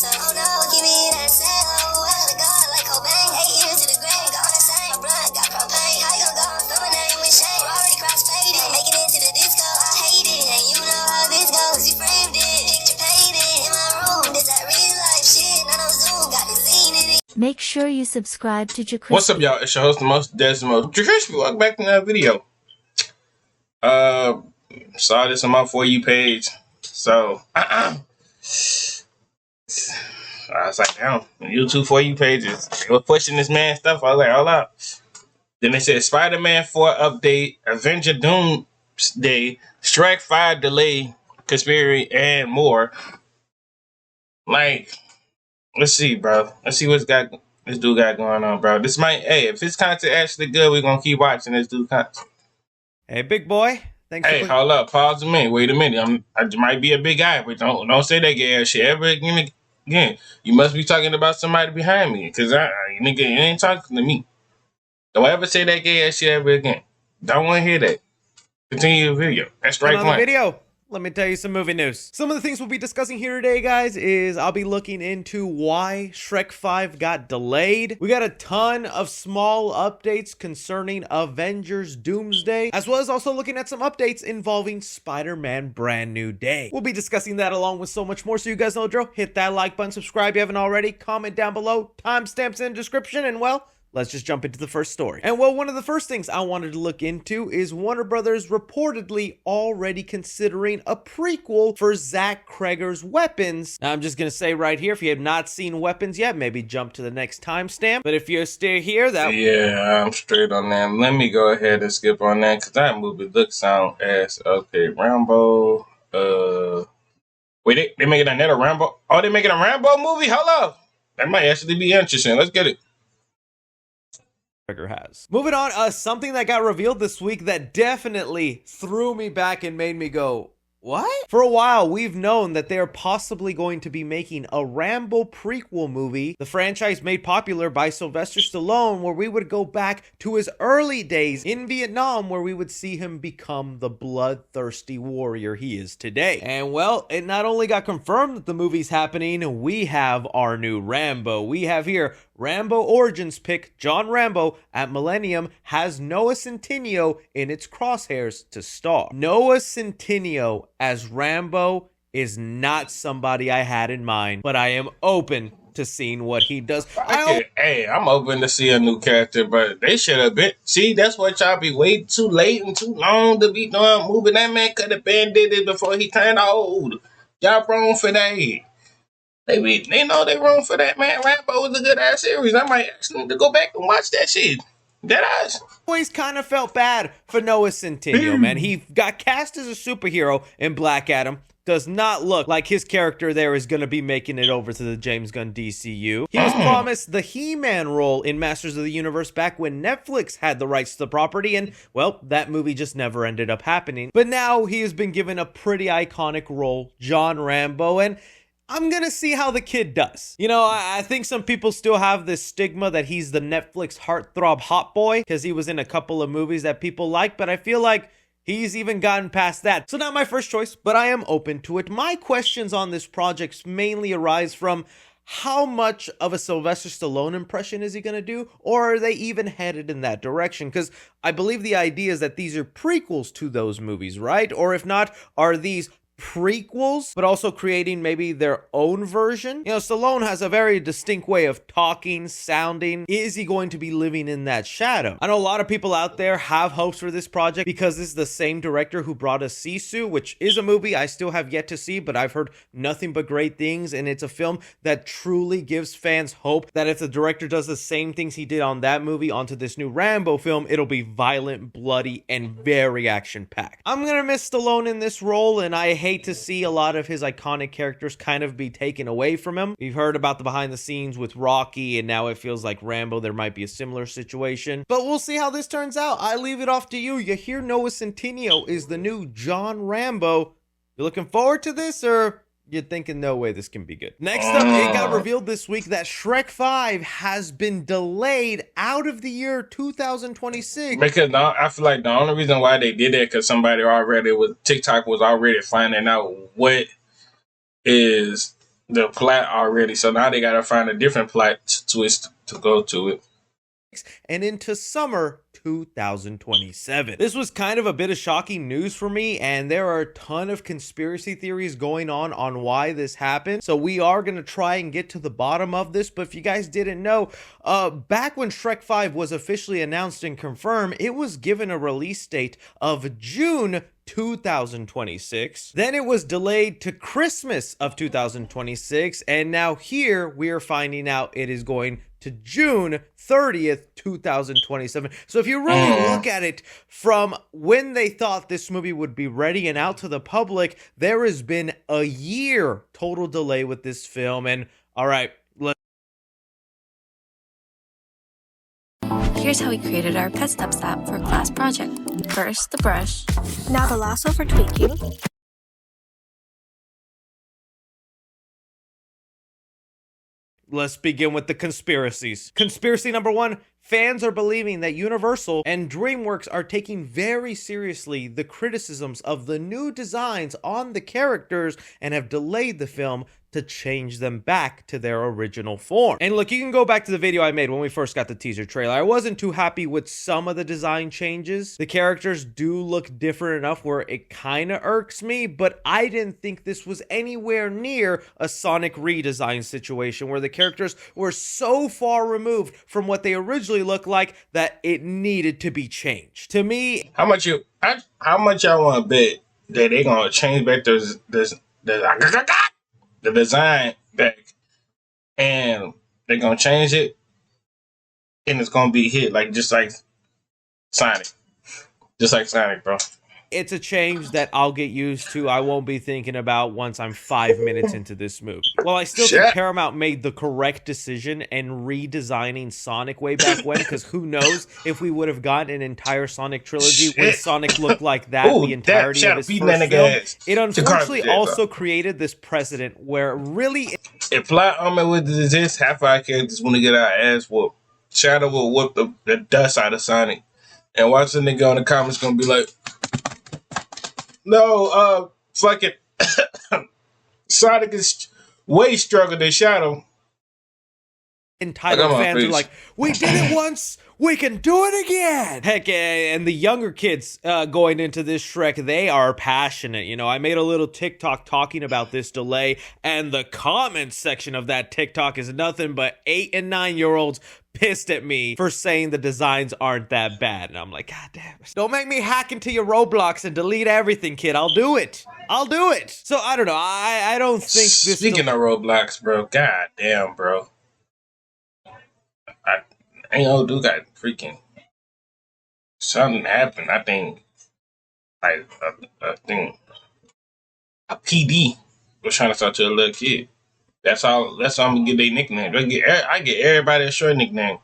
myself. Oh no, give me that cell. Oh, I gotta go like Cobain. 8 years to the grave, gone insane. My blood got propane. How you gon' go and throw my name with shame? Already cross-faded, making it to the disco. I hate it, and you know how this goes. You framed it, picture painted in my room. This that real life shit, none of Zoom, got the scene in it. Make sure you subscribe to JerCrispy. What's up, y'all? It's your host, the most Desmo. JerCrispy, welcome back to another video. Saw this on my For You page. So, I was like, damn, YouTube For You pages. They were pushing this man stuff. I was like, hold up. Then they said Spider-Man 4 update, Avengers Doomsday, Shrek 5 delay, Conspiracies, and more. Like, let's see, bro. Let's see what's got this dude got going on, bro. This might, hey, if his content actually good, we're gonna keep watching this dude content. Hey, big boy. Thanks. Hey, hold up, pause a minute. Wait a minute. I might be a big guy, but don't say that gay ass shit ever again. You must be talking about somebody behind me, cause nigga, you ain't talking to me. Don't ever say that gay ass shit ever again. Don't want to hear that. Continue your video. That's strike one. Video. Let me tell you some movie news. Some of the things we'll be discussing here today, guys, is I'll be looking into why Shrek 5 got delayed. We got a ton of small updates concerning Avengers Doomsday, as well as also looking at some updates involving Spider-Man Brand New Day. We'll be discussing that along with so much more, so you guys know the drill. Hit that like button, subscribe if you haven't already, comment down below, timestamps in the description, and well, let's just jump into the first story. And well, one of the first things I wanted to look into is Warner Brothers reportedly already considering a prequel for Zach Cregger's Weapons. Now, I'm just going to say right here, if you have not seen Weapons yet, maybe jump to the next timestamp. But if you're still here, yeah, I'm straight on that. Let me go ahead and skip on that, because that movie looks sound ass. Okay, Rambo. Wait, they making another Rambo? Oh, they making a Rambo movie? Hold up. That might actually be interesting. Let's get it. Has. Moving on, something that got revealed this week that definitely threw me back and made me go, what? For a while, we've known that they're possibly going to be making a Rambo prequel movie, the franchise made popular by Sylvester Stallone, where we would go back to his early days in Vietnam, where we would see him become the bloodthirsty warrior he is today. And well, it not only got confirmed that the movie's happening, we have our new Rambo. We have here Rambo Origins pick John Rambo at Millennium has Noah Centineo in its crosshairs to star. Noah Centineo as Rambo is not somebody I had in mind, but I am open to seeing what he does. Hey, I'm open to see a new character, but they should have been. See, that's what y'all be waiting too late and too long to be doing a movie. That man could have been did it before he turned old. Y'all wrong for that. They know they wrong for that, man. Rambo was a good ass series. I might actually need to go back and watch that shit. Deadass. Always kind of felt bad for Noah Centineo, man. He got cast as a superhero in Black Adam. Does not look like his character there is going to be making it over to the James Gunn DCU. He was promised the He-Man role in Masters of the Universe back when Netflix had the rights to the property, and, well, that movie just never ended up happening. But now he has been given a pretty iconic role, John Rambo, and I'm gonna see how the kid does. You know, I think some people still have this stigma that he's the Netflix heartthrob hot boy because he was in a couple of movies that people like, but I feel like he's even gotten past that. So not my first choice, but I am open to it. My questions on this project mainly arise from how much of a Sylvester Stallone impression is he going to do? Or are they even headed in that direction? Because I believe the idea is that these are prequels to those movies, right? Or if not, are these prequels, but also creating maybe their own version? You know, Stallone has a very distinct way of talking, sounding. Is he going to be living in that shadow? I know a lot of people out there have hopes for this project because this is the same director who brought us Sisu, which is a movie I still have yet to see, but I've heard nothing but great things, and it's a film that truly gives fans hope that if the director does the same things he did on that movie onto this new Rambo film, it'll be violent, bloody, and very action-packed. I'm gonna miss Stallone in this role, and I hate to see a lot of his iconic characters kind of be taken away from him. We've heard about the behind the scenes with Rocky, and now it feels like Rambo, there might be a similar situation. But we'll see how this turns out. I leave it off to you. You hear Noah Centineo is the new John Rambo. You looking forward to this, or you're thinking, no way, this can be good? Next up, it got revealed this week that Shrek 5 has been delayed out of the year 2026. Because I feel like the only reason why they did that because somebody already TikTok was already finding out what is the plot already. So now they gotta find a different plot twist to go to it. And into summer 2027. This was kind of a bit of shocking news for me, and there are a ton of conspiracy theories going on why this happened. So we are going to try and get to the bottom of this. But if you guys didn't know, back when Shrek 5 was officially announced and confirmed, it was given a release date of June 2026. Then it was delayed to Christmas of 2026, and now here we are finding out it is going to June 30th, 2027. So if you really look at it from when they thought this movie would be ready and out to the public, there has been a year total delay with this film. And all right, Here's how we created our Pet Steps app for class project. First, the brush. Now the lasso for tweaking. let's begin with the conspiracies. Conspiracy number one, fans are believing that Universal and DreamWorks are taking very seriously the criticisms of the new designs on the characters and have delayed the film to change them back to their original form. And look, you can go back to the video I made when we first got the teaser trailer. I wasn't too happy with some of the design changes. The characters do look different enough where it kind of irks me, but I didn't think this was anywhere near a Sonic redesign situation where the characters were so far removed from what they originally looked like that it needed to be changed. To me, how much y'all want to bet that they gonna change back the design back, and they're gonna change it, and it's gonna be a hit, just like Sonic, bro. it's a change that I'll get used to. I won't be thinking about once I'm 5 minutes into this movie. Well, I still think Paramount made the correct decision in redesigning Sonic way back when, because who knows if we would have gotten an entire Sonic trilogy when Sonic looked like that the entirety of his first film. It unfortunately also created this precedent where really... If plot armor would exist, half our characters want to get our ass whooped. Shadow will whoop the dust out of Sonic. And watch the nigga on the comments gonna be like, no, fucking Sonic is way stronger than Shadow. Entitled fans are like, we did it once, we can do it again. Heck, and the younger kids going into this Shrek, they are passionate. You know, I made a little TikTok talking about this delay, and the comments section of that TikTok is nothing but 8 and 9-year-olds pissed at me for saying the designs aren't that bad. And I'm like, God damn it. Don't make me hack into your Roblox and delete everything, kid. I'll do it. So I don't know. I don't think this... Speaking of Roblox, bro, god damn, bro. I ain't no dude got freaking... Something happened. I think... a PD was trying to talk to a little kid. That's all I'm gonna get their nickname. I get everybody a short nickname.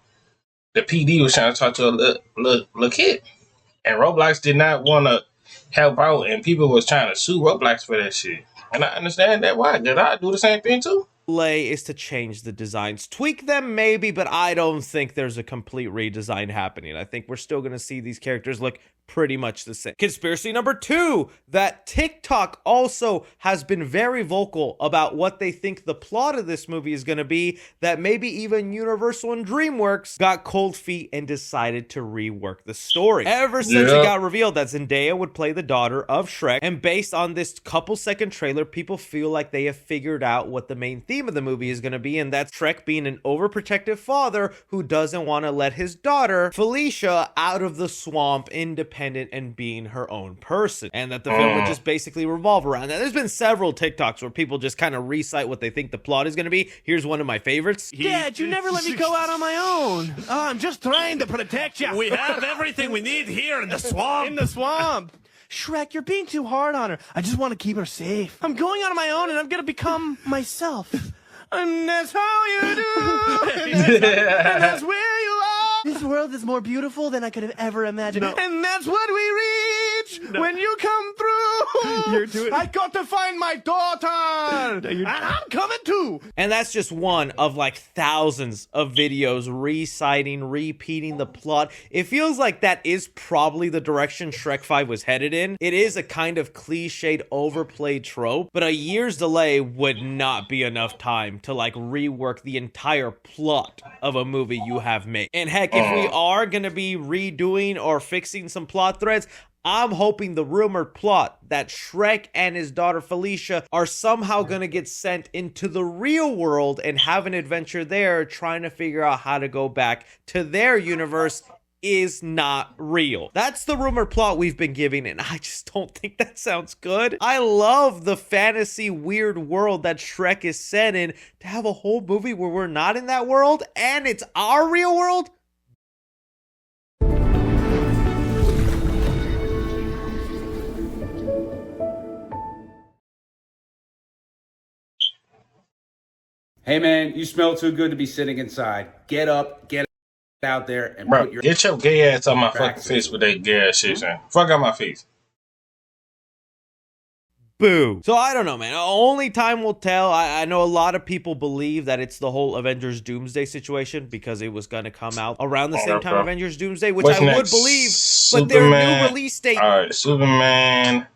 The PD was trying to talk to a little kid. And Roblox did not want to help out, and people was trying to sue Roblox for that shit. And I understand that. Why? Did I do the same thing too? Is to change the designs, tweak them maybe, but I don't think there's a complete redesign happening. I think we're still going to see these characters look pretty much the same. Conspiracy number two, that TikTok also has been very vocal about what they think the plot of this movie is going to be, that maybe even Universal and DreamWorks got cold feet and decided to rework the story. Ever since it got revealed that Zendaya would play the daughter of Shrek, and based on this couple-second trailer, people feel like they have figured out what the main theme of the movie is going to be, and that's Shrek being an overprotective father who doesn't want to let his daughter, Felicia, out of the swamp independent and being her own person, and that the film would just basically revolve around that. There's been several TikToks where people just kind of recite what they think the plot is going to be. Here's one of my favorites. Dad, you never let me go out on my own. Oh, I'm just trying to protect you. We have everything we need here in the swamp. In the swamp. Shrek, you're being too hard on her. I just want to keep her safe. I'm going out on my own, and I'm going to become myself. And that's how you do. And that's where you are. This world is more beautiful than I could have ever imagined. No. And that's what we reach when you come through. You're doing... I got to find my daughter. man, and I'm coming too. And that's just one of like thousands of videos reciting, repeating the plot. It feels like that is probably the direction Shrek 5 was headed in. It is a kind of cliched, overplayed trope, but a year's delay would not be enough time to like rework the entire plot of a movie you have made. And heck, if we are gonna be redoing or fixing some plot threads, I'm hoping the rumored plot that Shrek and his daughter Felicia are somehow going to get sent into the real world and have an adventure there trying to figure out how to go back to their universe is not real. That's the rumored plot we've been giving, and I just don't think that sounds good. I love the fantasy weird world that Shrek is set in. To have a whole movie where we're not in that world and it's our real world? Hey man, you smell too good to be sitting inside. Get up, get out there, and Bro, put your get your gay ass on my fucking face with that gay ass shit, man. Fuck out my face. Boo. So I don't know, man. Only time will tell. I know a lot of people believe that it's the whole Avengers Doomsday situation because it was going to come out around the same time Avengers Doomsday, which What's I next? would believe, Superman, but their new release date Superman,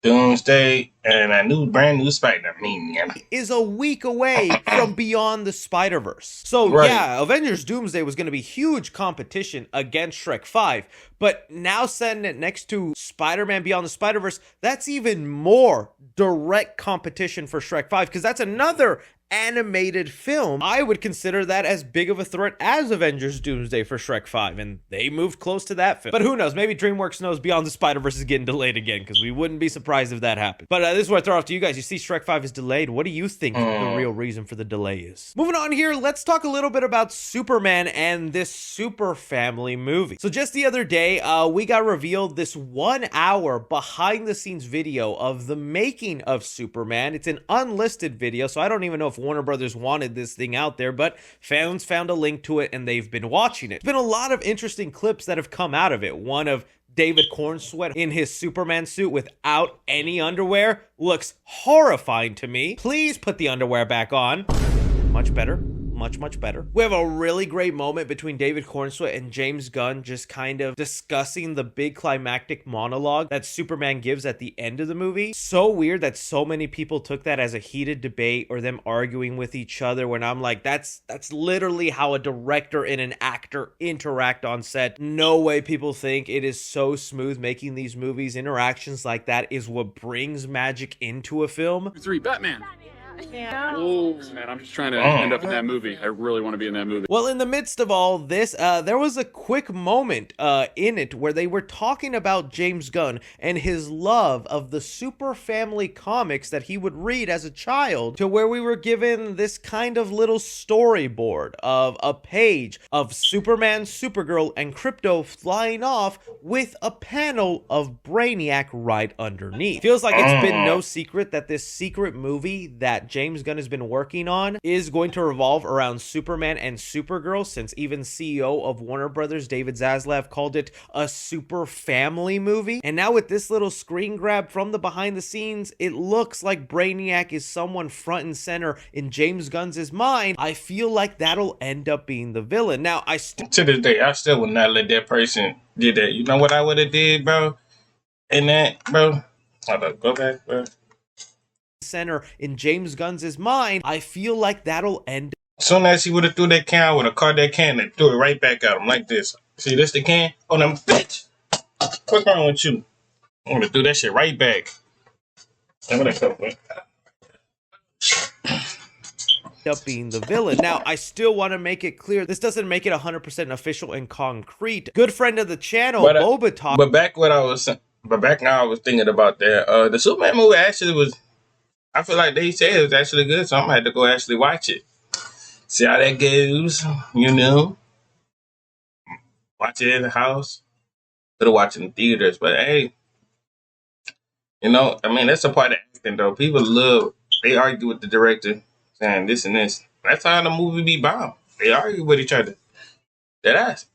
Doomsday, and a brand new Spider-Man is a week away from Beyond the Spider-Verse. So right. Yeah, Avengers Doomsday was going to be huge competition against Shrek 5, but now setting it next to Spider-Man Beyond the Spider-Verse, that's even more direct competition for Shrek 5, because that's another animated film. I would consider that as big of a threat as Avengers Doomsday for Shrek 5, and they moved close to that film. But who knows, maybe DreamWorks knows Beyond the Spider-Verse is getting delayed again, because we wouldn't be surprised if that happened. But this is what I throw off to you guys. You see Shrek 5 is delayed. What do you think the real reason for the delay is? Moving on here, let's talk a little bit about Superman and this Super Family movie. So just the other day, we got revealed this 1 hour behind the scenes video of the making of Superman. It's an unlisted video, so I don't even know if Warner Brothers wanted this thing out there, but fans found a link to it and they've been watching it. There's been a lot of interesting clips that have come out of it. One of David Cornsweet in his Superman suit without any underwear looks horrifying to me. Please put the underwear back on. Much better. Much better. We have a really great moment between David Cornsweet and James Gunn just kind of discussing the big climactic monologue that Superman gives at the end of the movie. So weird that so many people took that as a heated debate or them arguing with each other, when I'm like, that's literally how a director and an actor interact on set. No way people think it is so smooth making these movies. Interactions like that is what brings magic into a film. 3, Batman. Oh, man, I'm just trying to end up in that movie. I really want to be in that movie. Well, in the midst of all this, there was a quick moment in it where they were talking about James Gunn and his love of the Super Family comics that he would read as a child, to where we were given this kind of little storyboard of a page of Superman, Supergirl, and Krypto flying off with a panel of Brainiac right underneath. Feels like it's been no secret that this secret movie that James Gunn has been working on is going to revolve around Superman and Supergirl, since even CEO of Warner Brothers, David Zaslav, called it a super family movie. And now with this little screen grab from the behind the scenes, it looks like Brainiac is someone front and center in James Gunn's mind. I feel like that'll end up being the villain. Now, to this day, I still would not let that person do that. You know what I would have did, bro? In that, bro? Hold up, go back, bro. Center in James Gunn's mind, I feel like that'll end. As soon as he would have threw that can, I would have caught that can and threw it right back at him like this. See, this the can? Oh, them bitch! What's wrong with you? I'm gonna do that shit right back. I'm gonna go, man. Up being the villain. Now, I still want to make it clear, this doesn't make it 100% official and concrete. Good friend of the channel, Boba Talk. But back now I was thinking about that. The Superman movie actually was, I feel like they said it was actually good, so I'm gonna have to go actually watch it. See how that goes, you know. Watch it in the house. Instead of watching in theaters. But hey, you know, I mean, that's a part of acting though. People they argue with the director saying this and this. That's how the movie be bombed. They argue with each other. That ass.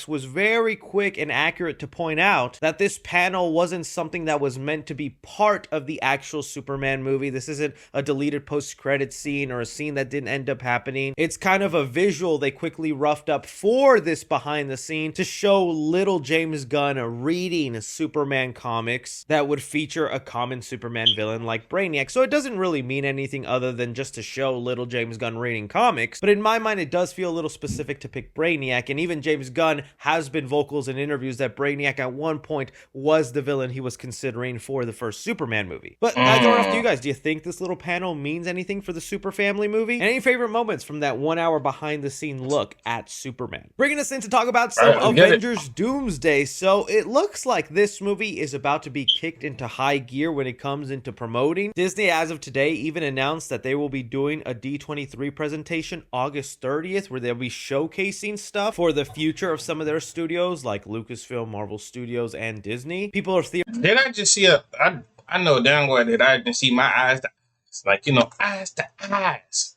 was very quick and accurate to point out that this panel wasn't something that was meant to be part of the actual Superman movie. This isn't a deleted post-credit scene or a scene that didn't end up happening. It's kind of a visual they quickly roughed up for this behind the scene to show little James Gunn reading Superman comics that would feature a common Superman villain like Brainiac. So it doesn't really mean anything other than just to show little James Gunn reading comics. But in my mind, it does feel a little specific to pick Brainiac, and even James Gunn has been vocals in interviews that Brainiac at one point was the villain he was considering for the first Superman movie. But I throw it off to you guys. Do you think this little panel means anything for the Super Family movie? And any favorite moments from that 1 hour behind the scene look at Superman? Bringing us in to talk about some Avengers Doomsday. So it looks like this movie is about to be kicked into high gear when it comes into promoting. Disney, as of today, even announced that they will be doing a D23 presentation August 30th where they'll be showcasing stuff for the future of some of their studios like Lucasfilm, Marvel Studios, and Disney. People are Did I just see I know damn well that I didn't see my eyes to eyes. Like, eyes to eyes.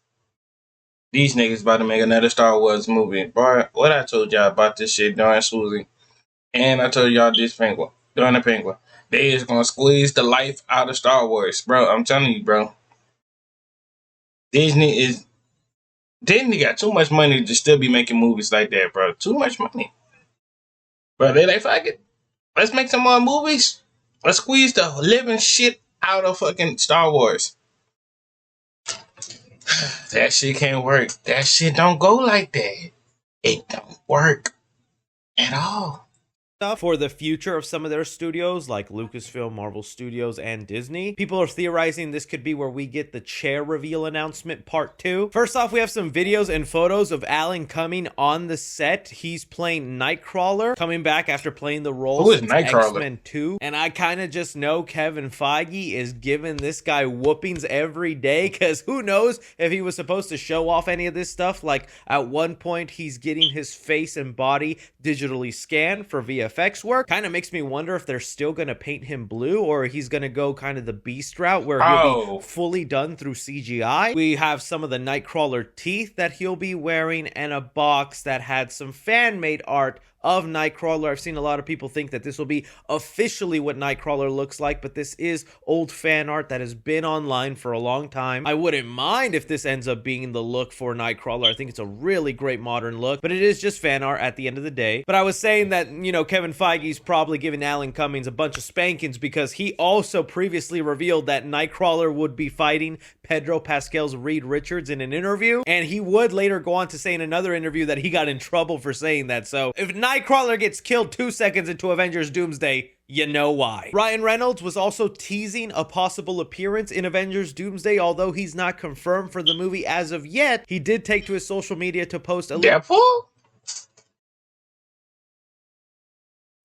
These niggas about to make another Star Wars movie. Boy, what I told y'all about this shit during Susie. And I told y'all this Penguin. During the Penguin. They is gonna squeeze the life out of Star Wars. Bro, I'm telling you, bro. Disney got too much money to still be making movies like that, bro. Too much money. But they like, fuck it. Let's make some more movies. Let's squeeze the living shit out of fucking Star Wars. That shit can't work. That shit don't go like that. It don't work at all. For the future of some of their studios like Lucasfilm, Marvel Studios, and Disney. People are theorizing this could be where we get the chair reveal announcement part 2. First off, we have some videos and photos of Alan Cumming on the set. He's playing Nightcrawler, coming back after playing the role Who is since Nightcrawler? X-Men 2. And I kind of just know Kevin Feige is giving this guy whoopings every day, because who knows if he was supposed to show off any of this stuff. Like at one point, he's getting his face and body digitally scanned for VFX work. Kind of makes me wonder if they're still going to paint him blue, or he's going to go kind of the Beast route where he'll be fully done through CGI. We have some of the Nightcrawler teeth that he'll be wearing, and a box that had some fan-made art of Nightcrawler. I've seen a lot of people think that this will be officially what Nightcrawler looks like, but this is old fan art that has been online for a long time. I wouldn't mind if this ends up being the look for Nightcrawler. I think it's a really great modern look, but it is just fan art at the end of the day. But I was saying that, Kevin Feige's probably giving Alan Cummings a bunch of spankings, because he also previously revealed that Nightcrawler would be fighting Pedro Pascal's Reed Richards in an interview, and he would later go on to say in another interview that he got in trouble for saying that. So if Nightcrawler gets killed 2 seconds into Avengers Doomsday, you know why. Ryan Reynolds was also teasing a possible appearance in Avengers Doomsday, although he's not confirmed for the movie as of yet. He did take to his social media to post a Deadpool?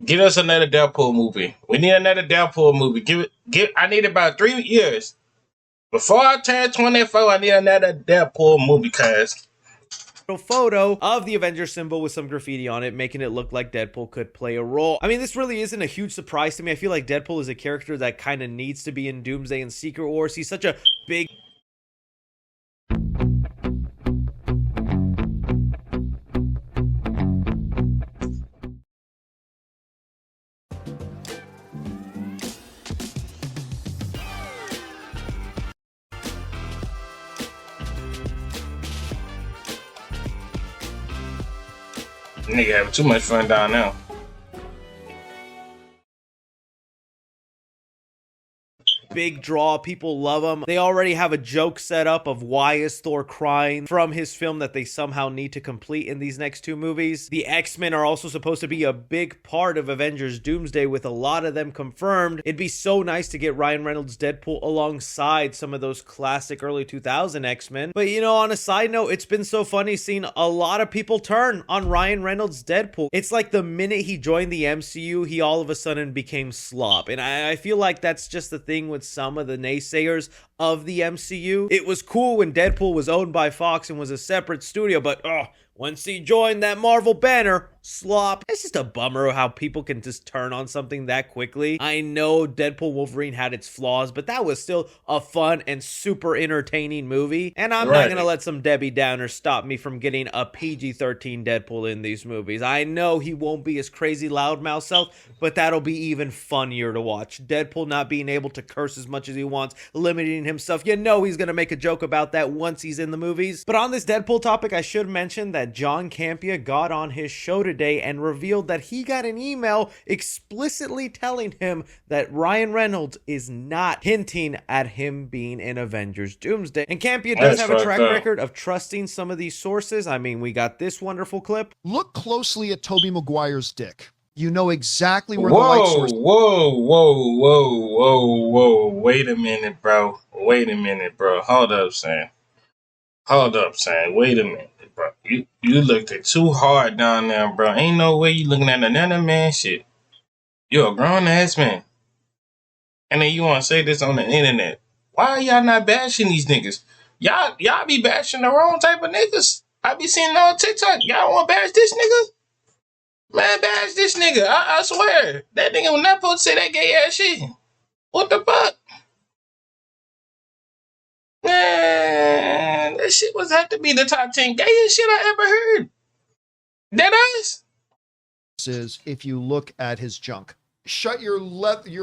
Give us another Deadpool movie. We need another Deadpool movie. I need about 3 years. Before I turn 24, I need another Deadpool movie, cuz. Photo of the Avengers symbol with some graffiti on it, making it look like Deadpool could play a role. I mean, this really isn't a huge surprise to me. I feel like Deadpool is a character that kind of needs to be in Doomsday and Secret Wars. He's such a big... Nigga having too much fun down now. Big draw, people love him. They already have a joke set up of why is Thor crying from his film that they somehow need to complete in these next 2 movies. The X-Men are also supposed to be a big part of Avengers Doomsday, with a lot of them confirmed. It'd be so nice to get Ryan Reynolds' Deadpool alongside some of those classic early 2000 X-Men. But on a side note, it's been so funny seeing a lot of people turn on Ryan Reynolds' Deadpool. It's like the minute he joined the MCU, he all of a sudden became slop. And I feel like that's just the thing with some of the naysayers of the MCU. It was cool when Deadpool was owned by Fox and was a separate studio, but once he joined that Marvel banner, slop. It's just a bummer how people can just turn on something that quickly. I know Deadpool Wolverine had its flaws, but that was still a fun and super entertaining movie. And I'm not going to let some Debbie Downer stop me from getting a PG-13 Deadpool in these movies. I know he won't be his crazy loudmouth self, but that'll be even funnier to watch. Deadpool not being able to curse as much as he wants, limiting himself. You know he's going to make a joke about that once he's in the movies. But on this Deadpool topic, I should mention that John Campea got on his show today and revealed that he got an email explicitly telling him that Ryan Reynolds is not hinting at him being in Avengers Doomsday. And Campea does have a track record of trusting some of these sources. I mean, we got this wonderful clip. Look closely at Tobey Maguire's dick. You know exactly where the light source... Whoa. Wait a minute, bro. Hold up, Sam. Wait a minute, bro. You looked at too hard down there, bro. Ain't no way you looking at another man shit. You're a grown-ass man. And then you want to say this on the internet. Why are y'all not bashing these niggas? Y'all be bashing the wrong type of niggas. I be seeing it on TikTok. Y'all want to bash this nigga? Man, bash this nigga. I swear. That nigga was not supposed to say that gay ass shit. What the fuck? Man, that shit was have to be the top 10 gayest shit I ever heard. That is? Is if you look at his junk. Shut your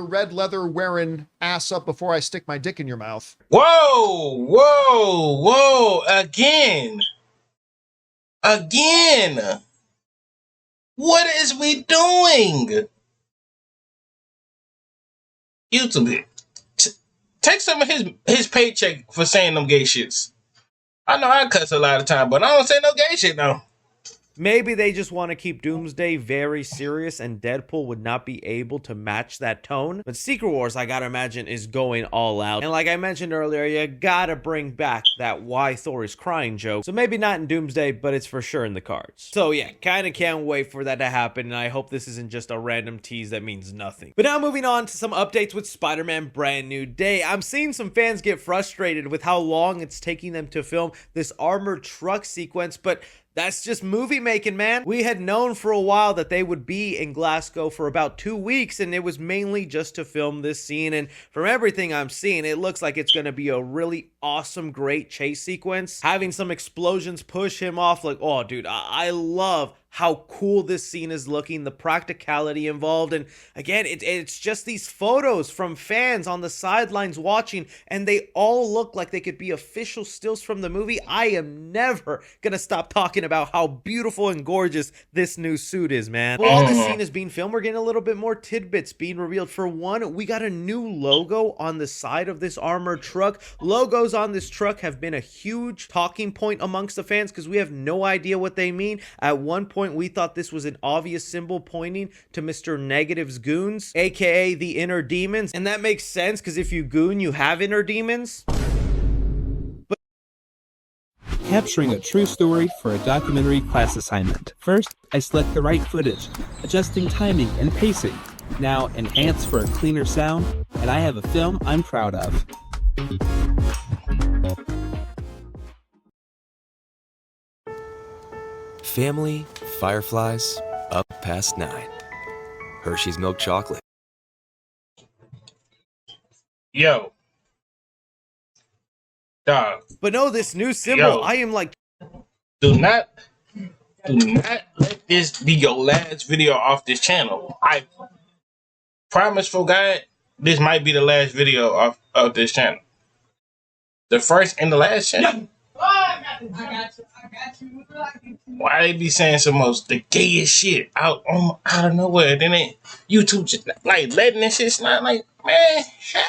red leather wearing ass up before I stick my dick in your mouth. Whoa. Again. What is we doing? YouTube, take some of his paycheck for saying them gay shits. I know I cuss a lot of time, but I don't say no gay shit though. Maybe they just want to keep Doomsday very serious and Deadpool would not be able to match that tone. But Secret Wars, I gotta imagine, is going all out. And like I mentioned earlier, you gotta bring back that why Thor is crying joke. So maybe not in Doomsday, but it's for sure in the cards. So yeah, kinda can't wait for that to happen. And I hope this isn't just a random tease that means nothing. But now moving on to some updates with Spider-Man Brand New Day. I'm seeing some fans get frustrated with how long it's taking them to film this armored truck sequence, but that's just movie making, man. We had known for a while that they would be in Glasgow for about 2 weeks, and it was mainly just to film this scene. And from everything I'm seeing, it looks like it's going to be a really awesome, great chase sequence. Having some explosions push him off, like, oh, dude, I love how cool this scene is looking, the practicality involved. And again, it's just these photos from fans on the sidelines watching, and they all look like they could be official stills from the movie. I am never gonna stop talking about how beautiful and gorgeous this new suit is, man. While this scene is being filmed, we're getting a little bit more tidbits being revealed. For one, we got a new logo on the side of this armored truck. Logos on this truck have been a huge talking point amongst the fans because we have no idea what they mean. At one point, we thought this was an obvious symbol pointing to Mr. Negative's goons, aka the inner demons, and that makes sense because if you goon, you have inner demons. Capturing a true story for a documentary class assignment. First, I select the right footage, adjusting timing and pacing. Now, enhance for a cleaner sound, and I have a film I'm proud of. Family, fireflies, up past 9. Hershey's milk chocolate. Yo. Dog. But no, this new symbol, I am like... Do not let this be your last video off this channel. I promise for God, this might be the last video of this channel. The first and the last channel. I got you. Why they be saying some most the gayest shit out of nowhere? Then YouTube just like letting this shit slide. Like, man, hell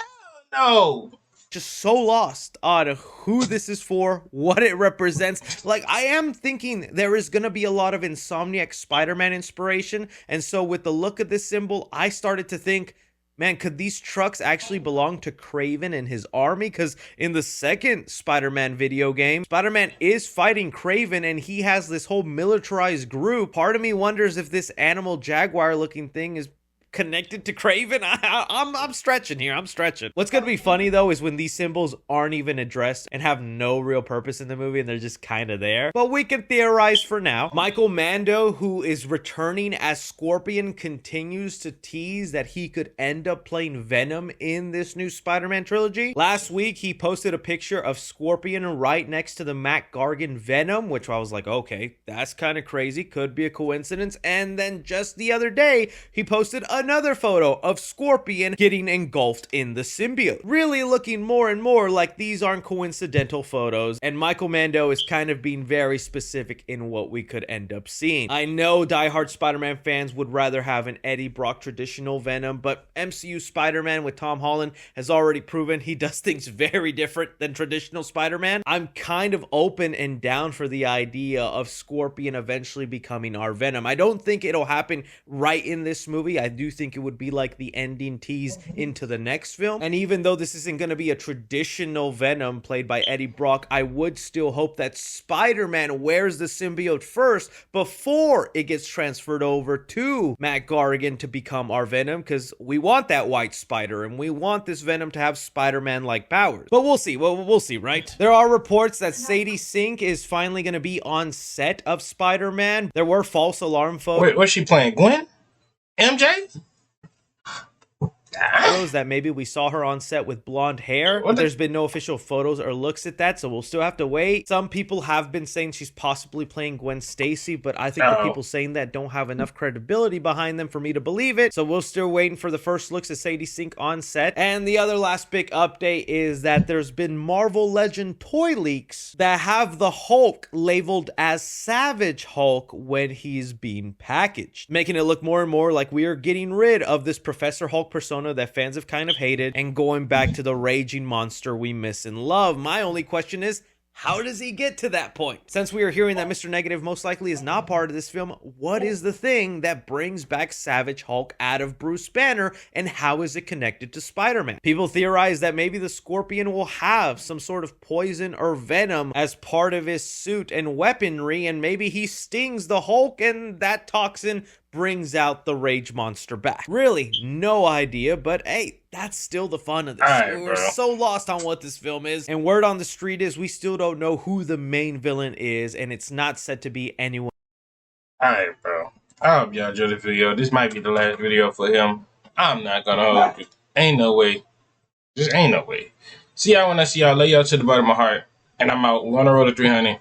no. Just so lost on who this is for, what it represents. Like, I am thinking there is gonna be a lot of Insomniac Spider-Man inspiration, and so with the look of this symbol, I started to think, man, could these trucks actually belong to Kraven and his army? Because in the second Spider-Man video game, Spider-Man is fighting Kraven and he has this whole militarized group. Part of me wonders if this animal jaguar looking thing is connected to Craven? I'm stretching here. I'm stretching. What's gonna be funny though is when these symbols aren't even addressed and have no real purpose in the movie and they're just kind of there. But we can theorize for now. Michael Mando, who is returning as Scorpion, continues to tease that he could end up playing Venom in this new Spider-Man trilogy. Last week, he posted a picture of Scorpion right next to the Matt Gargan Venom, which I was like, okay, that's kind of crazy. Could be a coincidence. And then just the other day, he posted another photo of Scorpion getting engulfed in the symbiote. Really looking more and more like these aren't coincidental photos. And Michael Mando is kind of being very specific in what we could end up seeing. I know diehard Spider-Man fans would rather have an Eddie Brock traditional Venom, but MCU Spider-Man with Tom Holland has already proven he does things very different than traditional Spider-Man. I'm kind of open and down for the idea of Scorpion eventually becoming our Venom. I don't think it'll happen right in this movie. I do think it would be like the ending tease into the next film. And even though this isn't going to be a traditional Venom played by Eddie Brock, I would still hope that Spider-Man wears the symbiote first before it gets transferred over to Matt Gargan to become our Venom, because we want that white spider and we want this Venom to have Spider-Man-like powers. But we'll see. We'll see, right? There are reports that Sadie Sink is finally going to be on set of Spider-Man. There were false alarm photos. Wait, what's she playing? Gwen? MJ? Photos that maybe we saw her on set with blonde hair, but there's been no official photos or looks at that, so we'll still have to wait. Some people have been saying she's possibly playing Gwen Stacy, but I think the people saying that don't have enough credibility behind them for me to believe it, so we're still waiting for the first looks at Sadie Sink on set. And the other last big update is that there's been Marvel Legend toy leaks that have the Hulk labeled as Savage Hulk when he's being packaged, making it look more and more like we are getting rid of this Professor Hulk persona that fans have kind of hated and going back to the raging monster we miss and love. My only question is, how does he get to that point? Since we are hearing that Mr. Negative most likely is not part of this film, what is the thing that brings back Savage Hulk out of Bruce Banner, and how is it connected to Spider-Man? People theorize that maybe the Scorpion will have some sort of poison or venom as part of his suit and weaponry, and maybe he stings the Hulk and that toxin brings out the rage monster back. Really, no idea, but hey, that's still the fun of this. We're so lost on what this film is, and word on the street is we still don't know who the main villain is, and it's not said to be anyone. Alright, bro. I hope y'all enjoyed the video. This might be the last video for him. I'm not gonna hold you. Ain't no way. Just ain't no way. See y'all when I see y'all. Lay y'all to the bottom of my heart. And I'm out. We're on the road to 300.